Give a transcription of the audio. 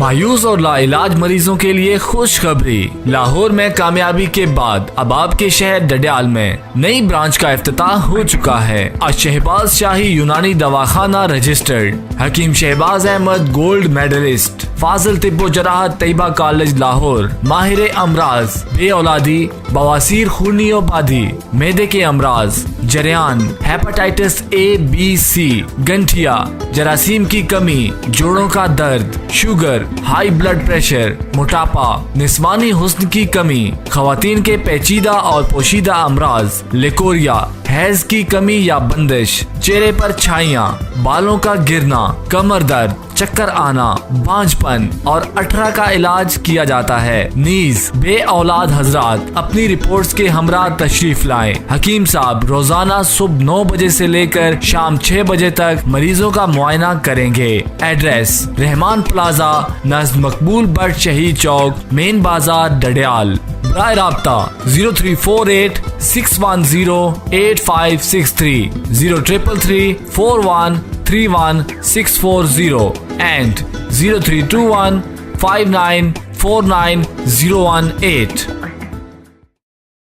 मायूस और लाइलाज मरीजों के लिए खुशखबरी। लाहौर में कामयाबी के बाद अब आपके शहर डडियाल में नई ब्रांच का इफ्तिताह हो चुका है। आज शहबाज शाही यूनानी दवाखाना रजिस्टर्ड, हकीम शहबाज अहमद गोल्ड मेडलिस्ट, फाजिल तिब्बो जराहत तैयबा कॉलेज लाहौर, माहिर अमराज, बे औलादी, बवासीर खूनियोपाधी, मैदे के अमराज, Zaryan, hepatitis A, B, C, गंठिया, जरासीम की कमी, जोड़ों का दर्द, शुगर, हाई ब्लड प्रेशर, मोटापा, निस्वानी हुस्न की कमी, खवातीन के पेचीदा और पोशीदा अमराज, लेकोरिया, हैज की कमी या बंदिश, चेहरे पर छाइयाँ, बालों का गिरना, कमर दर्द, चक्कर आना, बांझपन और 18 का इलाज किया जाता है। नीज बे औलाद हजरात अपनी रिपोर्ट्स के हमरा तशरीफ लाएं। हकीम साहब रोजाना सुबह 9 बजे से लेकर शाम 6 बजे तक मरीजों का मुआयना करेंगे। Address Rahman plaza नज़द Maqbool but शहीद चौक, मेन बाजार डडियाल। बराए राब्ता 0348 610 8563 0333 4131 640 and 0321 5949 018।